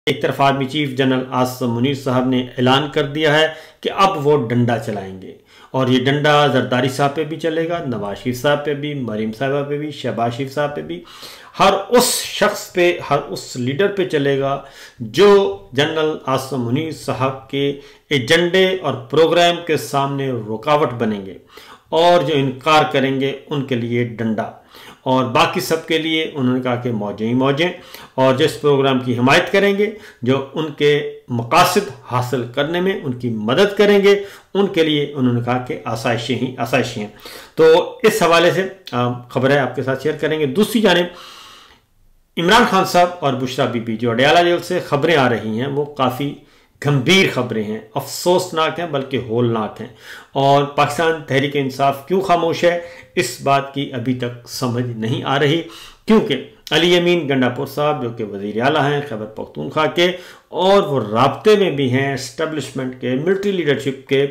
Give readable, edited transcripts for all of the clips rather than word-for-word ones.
एक तरफ army chief general Asim Munir साहब ने ऐलान कर दिया है कि अब वो डंडा चलाएंगे और ये डंडा जरदारी साहब पे भी चलेगा, नवाज शरीफ साहब पे भी, मरीम साहबा पे भी, शहबाज शरीफ साहब पे भी, हर उस शख्स पे, हर उस लीडर पे चलेगा जो जनरल आसिम मुनीर साहब के एजेंडे और प्रोग्राम के सामने रुकावट बनेंगे और जो इनकार करेंगे उनके लिए डंडा। और बाकी सबके लिए उन्होंने कहा कि मौजें ही मौजें, और जिस प्रोग्राम की हिमायत करेंगे, जो उनके मकासद हासिल करने में उनकी मदद करेंगे, उनके लिए उन्होंने कहा कि आसाइशें ही आसाइशें हैं। तो इस हवाले से खबरें आपके साथ शेयर करेंगे। दूसरी जानिब इमरान खान साहब और बुशरा बीबी जो अडयाला जेल से खबरें आ रही हैं वो काफ़ी गंभीर खबरें हैं, अफसोसनाक हैं, बल्कि होलनाक हैं। और पाकिस्तान तहरीक इंसाफ क्यों खामोश है, इस बात की अभी तक समझ नहीं आ रही, क्योंकि अली अमीन गंडापुर साहब जो कि वज़ीर आला हैं खैबर पख्तूनख्वा के, और वो राब्ते में भी हैं एस्टेब्लिशमेंट के, मिलिट्री लीडरशिप के,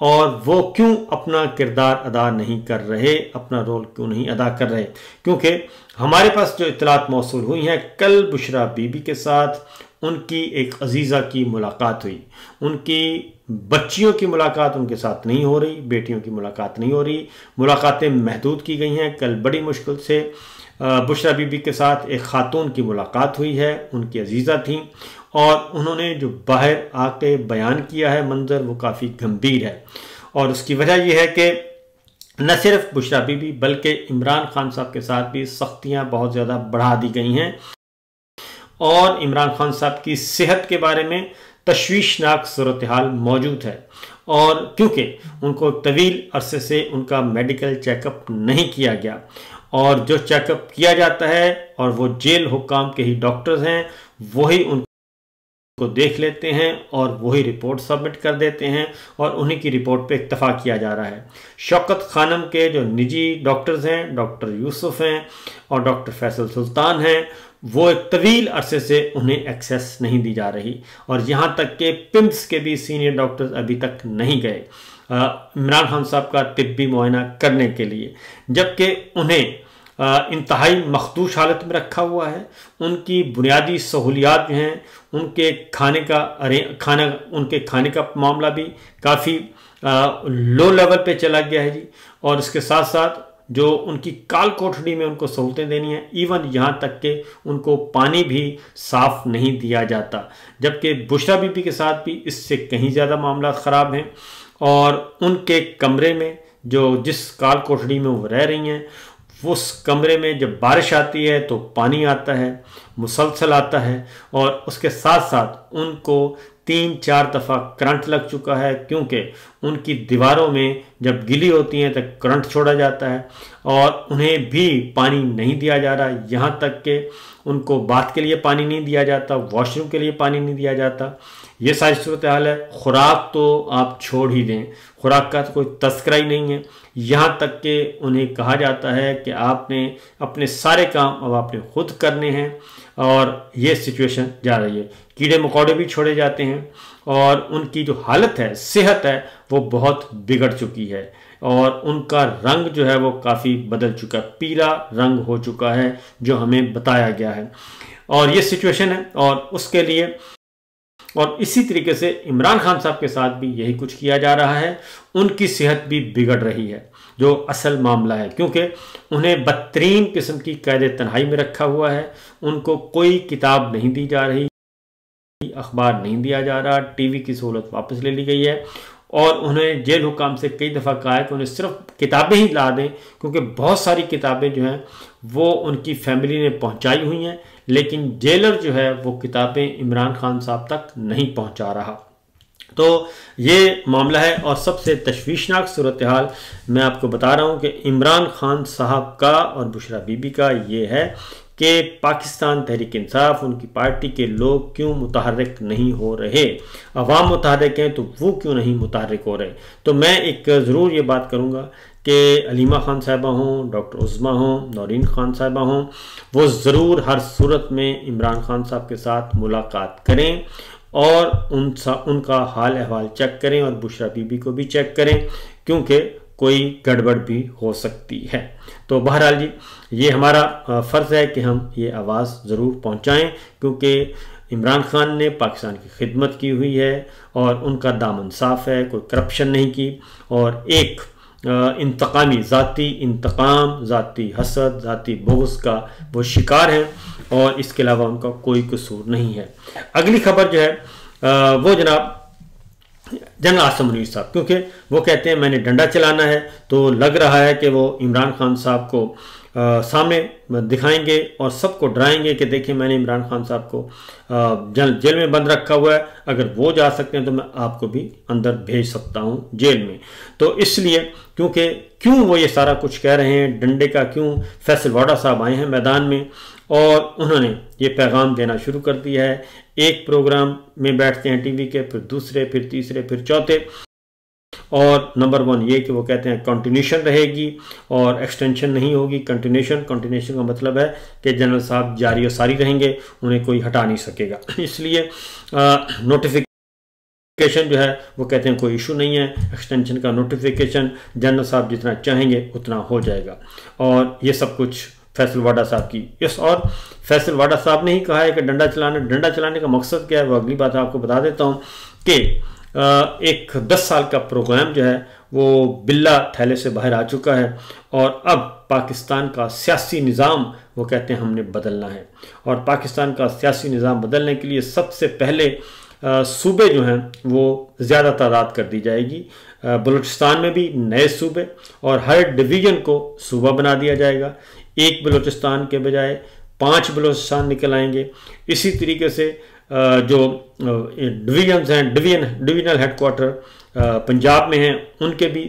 और वो क्यों अपना किरदार अदा नहीं कर रहे, अपना रोल क्यों नहीं अदा कर रहे। क्योंकि हमारे पास जो इत्तलात मौसूल हुई हैं, कल बुशरा बीबी के साथ उनकी एक अजीज़ा की मुलाकात हुई, उनकी बच्चियों की मुलाकात उनके साथ नहीं हो रही, बेटियों की मुलाकात नहीं हो रही, मुलाकातें महदूद की गई हैं। कल बड़ी मुश्किल से बुशरा बीबी के साथ एक खातून की मुलाकात हुई है, उनकी अजीज़ा थी, और उन्होंने जो बाहर आके बयान किया है मंजर वो काफ़ी गंभीर है। और उसकी वजह यह है कि न सिर्फ बुशरा बीबी बल्कि इमरान खान साहब के साथ भी सख्तियाँ बहुत ज़्यादा बढ़ा दी गई हैं, और इमरान खान साहब की सेहत के बारे में तशवीशनाक सूरत हाल मौजूद है। और क्योंकि उनको तवील अरसे से उनका मेडिकल चेकअप नहीं किया गया, और जो चेकअप किया जाता है और वो जेल हुक्काम के ही डॉक्टर्स हैं वही उनको देख लेते हैं और वही रिपोर्ट सबमिट कर देते हैं, और उन्हीं की रिपोर्ट पे इत्तफा किया जा रहा है। शौकत खानम के जो निजी डॉक्टर्स हैं, डॉक्टर यूसुफ हैं और डॉक्टर फैसल सुल्तान हैं, वो एक तवील अरसे से उन्हें एक्सेस नहीं दी जा रही, और यहाँ तक कि पिम्स के भी सीनियर डॉक्टर्स अभी तक नहीं गए इमरान खान साहब का तिब्बी मुआयना करने के लिए, जबकि उन्हें इंतहाई मखदूश हालत में रखा हुआ है। उनकी बुनियादी सहूलियात जो हैं, उनके खाने का मामला भी काफ़ी लो लेवल पे चला गया है जी, और इसके साथ साथ जो उनकी काल कोठड़ी में उनको सहूलतें देनी है, इवन यहाँ तक कि उनको पानी भी साफ नहीं दिया जाता, जबकि बुशरा बीबी के साथ भी इससे कहीं ज़्यादा मामला ख़राब हैं। और उनके कमरे में जिस काल कोठड़ी में वो रह रही हैं, उस कमरे में जब बारिश आती है तो पानी आता है, मुसलसल आता है, और उसके साथ साथ उनको 3-4 दफ़ा करंट लग चुका है, क्योंकि उनकी दीवारों में जब गिली होती हैं तो करंट छोड़ा जाता है, और उन्हें भी पानी नहीं दिया जा रहा। यहाँ तक कि उनको बाथ के लिए पानी नहीं दिया जाता, वॉशरूम के लिए पानी नहीं दिया जाता। ये सारी सूरत हाल है। खुराक तो आप छोड़ ही दें, खुराक का तो कोई तस्करा ही नहीं है। यहाँ तक कि उन्हें कहा जाता है कि आपने अपने सारे काम अब आपने खुद करने हैं, और ये सिचुएशन जा रही है। कीड़े मकोड़े भी छोड़े जाते हैं, और उनकी जो हालत है, सेहत है, वो बहुत बिगड़ चुकी है, और उनका रंग जो है वो काफ़ी बदल चुका है, पीला रंग हो चुका है जो हमें बताया गया है। और ये सिचुएशन है, और उसके लिए और इसी तरीके से इमरान खान साहब के साथ भी यही कुछ किया जा रहा है। उनकी सेहत भी बिगड़ रही है, जो असल मामला है, क्योंकि उन्हें बदतरीन किस्म की कैद तन्हाई में रखा हुआ है। उनको कोई किताब नहीं दी जा रही, अखबार नहीं दिया जा रहा, टीवी की सहूलत वापस ले ली गई है, और उन्हें जेल हुकाम से कई दफ़ा कहा है कि उन्हें सिर्फ किताबें ही ला दें, क्योंकि बहुत सारी किताबें जो हैं वो उनकी फैमिली ने पहुंचाई हुई हैं, लेकिन जेलर जो है वो किताबें इमरान खान साहब तक नहीं पहुंचा रहा। तो ये मामला है, और सबसे तशवीशनाक सूरत हाल मैं आपको बता रहा हूँ कि इमरान खान साहब का और बुशरा बीबी का ये है कि पाकिस्तान तहरीक इंसाफ, उनकी पार्टी के लोग क्यों मुतहर्रिक नहीं हो रहे। अवाम मुतहर्रिक हैं तो वो क्यों नहीं मुतहर्रिक हो रहे। तो मैं एक ज़रूर ये बात करूँगा कि अलीमा खान साहिबा हों, डॉक्टर उज़्मा हों, नौरीन खान साहिबा हों, वो ज़रूर हर सूरत में इमरान खान साहब के साथ मुलाकात करें और उनका हाल अहवाल चेक करें, और बुशरा बीबी को भी चेक करें, क्योंकि कोई गड़बड़ भी हो सकती है। तो बहरहाल जी, ये हमारा फ़र्ज़ है कि हम ये आवाज़ ज़रूर पहुँचाएँ, क्योंकि इमरान खान ने पाकिस्तान की खिदमत की हुई है और उनका दामन साफ है, कोई करप्शन नहीं की, और एक इंतकामी ज़ाती इंतकाम, ज़ाती हसद, ज़ाती बुग़्ज़ का वो शिकार हैं और इसके अलावा उनका कोई कसूर नहीं है। अगली खबर जो है वो जनाब जनरल आसिम मुनीर साहब, क्योंकि वो कहते हैं मैंने डंडा चलाना है, तो लग रहा है कि वो इमरान खान साहब को सामने दिखाएंगे और सबको डराएंगे कि देखिए मैंने इमरान खान साहब को जेल में बंद रखा हुआ है, अगर वो जा सकते हैं तो मैं आपको भी अंदर भेज सकता हूँ जेल में। तो इसलिए क्यों वो ये सारा कुछ कह रहे हैं, डंडे का क्यों, फैसल वाडा साहब आए हैं मैदान में और उन्होंने ये पैगाम देना शुरू कर दिया है। एक प्रोग्राम में बैठते हैं टीवी के, फिर दूसरे, फिर तीसरे, फिर चौथे, और नंबर 1 ये कि वो कहते हैं कंटिन्यूशन रहेगी और एक्सटेंशन नहीं होगी। कंटिन्यूशन का मतलब है कि जनरल साहब जारी और सारी रहेंगे, उन्हें कोई हटा नहीं सकेगा। इसलिए नोटिफिकेशन जो है वो कहते हैं कोई इशू नहीं है, एक्सटेंशन का नोटिफिकेशन जनरल साहब जितना चाहेंगे उतना हो जाएगा। और ये सब कुछ फैसल वाडा साहब की, यस, और फैसल वाडा साहब ने ही कहा है कि डंडा चलाने का मकसद क्या है, वो अगली बात आपको बता देता हूँ कि एक 10 साल का प्रोग्राम जो है वो बिल्ला थैले से बाहर आ चुका है और अब पाकिस्तान का सियासी निज़ाम वो कहते हैं हमने बदलना है। और पाकिस्तान का सियासी निज़ाम बदलने के लिए सबसे पहले सूबे जो हैं वो ज़्यादा तादाद कर दी जाएगी। बलूचिस्तान में भी नए सूबे और हर डिवीज़न को सूबा बना दिया जाएगा। एक बलूचिस्तान के बजाय 5 बलूचिस्तान निकल आएंगे। इसी तरीके से जो डिवीजन्स हैं, डिवीजनल हेडक्वार्टर पंजाब में हैं, उनके भी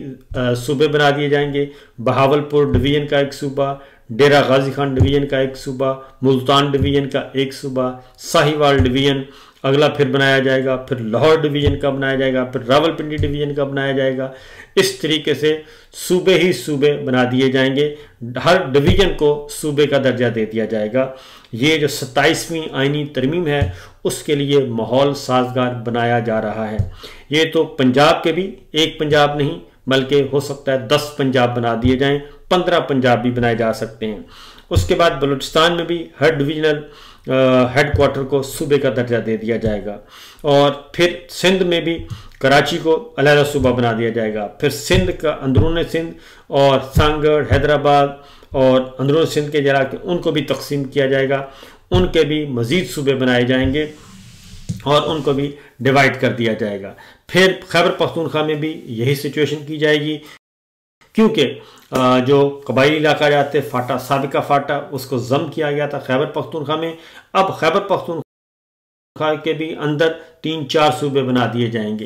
सूबे बना दिए जाएंगे। बहावलपुर डिवीजन का एक सूबा, डेरा गाजी खान डिवीजन का एक सूबा, मुल्तान डिवीजन का एक सूबा, साहिवाल डिवीजन अगला फिर बनाया जाएगा, फिर लाहौर डिवीजन का बनाया जाएगा, फिर रावलपिंडी डिवीजन का बनाया जाएगा। इस तरीके से सूबे ही सूबे बना दिए जाएंगे, हर डिवीजन को सूबे का दर्जा दे दिया जाएगा। ये जो 27वीं आईनी तरमीम है उसके लिए माहौल साजगार बनाया जा रहा है। ये तो पंजाब के भी एक पंजाब नहीं बल्कि हो सकता है 10 पंजाब बना दिए जाएं, 15 पंजाब भी बनाए जा सकते हैं। उसके बाद बलूचिस्तान में भी हर डिवीजनल हेडक्वार्टर को सूबे का दर्जा दे दिया जाएगा और फिर सिंध में भी कराची को अलहदा सूबा बना दिया जाएगा। फिर सिंध का अंदरून सिंध और सांगड़, हैदराबाद और अंदरून सिंध के जरा उनको भी तकसीम किया जाएगा, उनके भी मज़ीद सूबे बनाए जाएंगे और उनको भी डिवाइड कर दिया जाएगा। फिर खैबर पख्तूनख्वा में भी यही सिचुएशन की जाएगी, क्योंकि जो कबायली इलाका जाते फाटा, साबिका फाटा, उसको ज़म किया गया था खैबर पख्तूनख्वा में। अब खैबर पख्तूनख्वा के भी अंदर 3-4 सूबे बना दिए जाएंगे।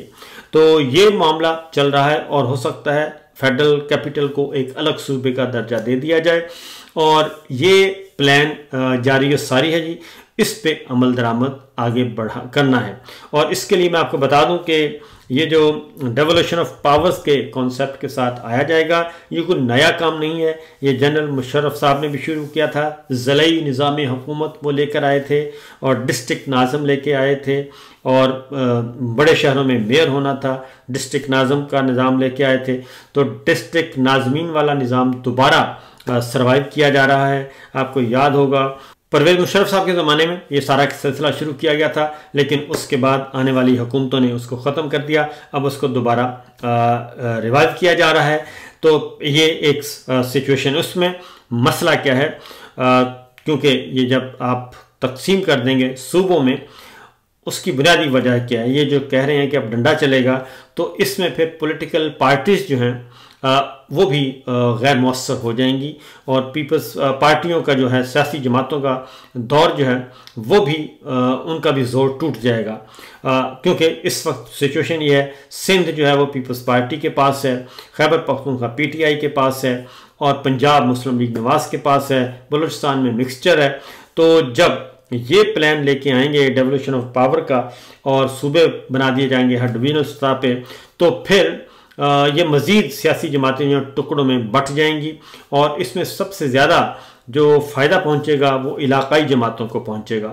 तो ये मामला चल रहा है और हो सकता है फेडरल कैपिटल को एक अलग सूबे का दर्जा दे दिया जाए और ये प्लान जारी और सारी है जी, इस पे अमल दरामद आगे बढ़ा करना है। और इसके लिए मैं आपको बता दूं कि ये जो डेवोल्यूशन ऑफ पावर्स के कॉन्सेप्ट के साथ आया जाएगा, ये कोई नया काम नहीं है, ये जनरल मुशर्रफ साहब ने भी शुरू किया था। ज़लई निज़ाम हुकूमत वो लेकर आए थे और डिस्ट्रिक्ट नाज़म लेके आए थे और बड़े शहरों में मेयर होना था, डिस्ट्रिक्ट नाज़म का निज़ाम लेके आए थे। तो डिस्ट्रिक्ट नाज़मीन वाला निज़ाम दोबारा सर्वाइव किया जा रहा है। आपको याद होगा परवेज़ मुशर्रफ साहब के ज़माने में ये सारा सिलसिला शुरू किया गया था, लेकिन उसके बाद आने वाली हुकूमतों ने उसको ख़त्म कर दिया, अब उसको दोबारा रिवाइव किया जा रहा है। तो ये एक सिचुएशन, उसमें मसला क्या है, क्योंकि ये जब आप तकसीम कर देंगे सूबों में, उसकी बुनियादी वजह क्या है, ये जो कह रहे हैं कि अब डंडा चलेगा, तो इसमें फिर पॉलिटिकल पार्टीज़ जो हैं वो भी गैर मौसर हो जाएंगी और पीपल्स पार्टियों का जो है, सियासी जमातों का दौर जो है वो भी उनका भी जोर टूट जाएगा, क्योंकि इस वक्त सिचुएशन ये है, सिंध जो है वो पीपल्स पार्टी के पास है, खैबर पख्तूनख्वा PTI के पास है और पंजाब मुस्लिम लीग नवाज के पास है, बलूचिस्तान में मिक्सचर है। तो जब ये प्लान लेके आएंगे डेवोल्यूशन ऑफ पावर का और सूबे बना दिए जाएंगे हर डिवीजनल सतह पे, तो फिर ये मज़ीद सियासी जमातें जो टुकड़ों में बट जाएंगी और इसमें सबसे ज़्यादा जो फ़ायदा पहुंचेगा वो इलाकाई जमातों को पहुंचेगा,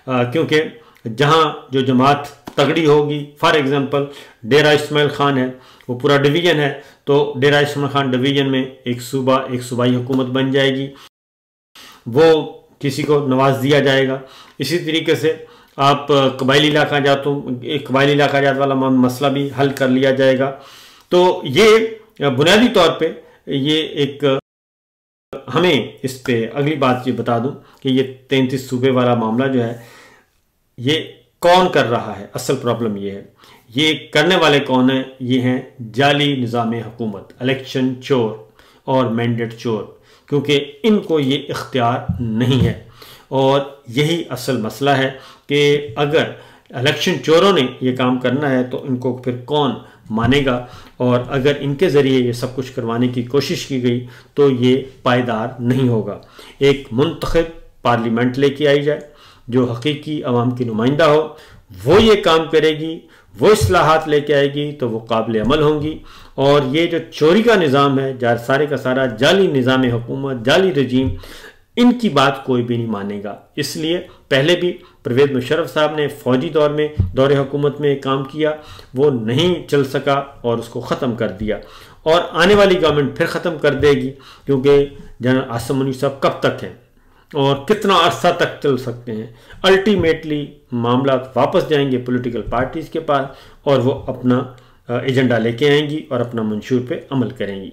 क्योंकि जहां जो जमात तगड़ी होगी, फॉर एग्ज़ाम्पल डेरा इस्माइल ख़ान है, वो पूरा डिवीज़न है, तो डेरा इस्माइल ख़ान डिवीज़न में एक सूबाई हुकूमत बन जाएगी, वो किसी को नवाज दिया जाएगा। इसी तरीके से आप कबायली इलाका कबायली इलाका जात वाला मसला भी हल कर लिया जाएगा। तो ये बुनियादी तौर पे ये एक, हमें इस पे अगली बात ये बता दूं कि ये 33 सूबे वाला मामला जो है ये कौन कर रहा है। असल प्रॉब्लम ये है, ये करने वाले कौन है, ये हैं जाली निज़ाम हुकूमत, इलेक्शन चोर और मैंडेट चोर, क्योंकि इनको ये इख्तियार नहीं है। और यही असल मसला है कि अगर इलेक्शन चोरों ने ये काम करना है तो इनको फिर कौन मानेगा, और अगर इनके ज़रिए ये सब कुछ करवाने की कोशिश की गई तो ये पायदार नहीं होगा। एक मुंतखब पार्लियामेंट लेके आई जाए जो हकीकी अवाम की नुमाइंदा हो, वो ये काम करेगी, वो इस्लाहात लेके आएगी तो वो काबिल अमल होंगी। और ये जो चोरी का निज़ाम है, सारे का सारा जाली निज़ाम हुकूमत, जाली रजीम, इनकी बात कोई भी नहीं मानेगा। इसलिए पहले भी परवेज़ मुशर्रफ साहब ने फ़ौजी दौर में दौरे हुकूमत में काम किया, वो नहीं चल सका और उसको ख़त्म कर दिया, और आने वाली गवर्नमेंट फिर ख़त्म कर देगी, क्योंकि जनरल आसिम मुनीर साहब कब तक हैं और कितना अरसा तक चल सकते हैं। अल्टीमेटली मामला वापस जाएंगे पॉलिटिकल पार्टीज़ के पास और वो अपना एजेंडा लेके आएंगी और अपना मंशूर पे अमल करेंगी।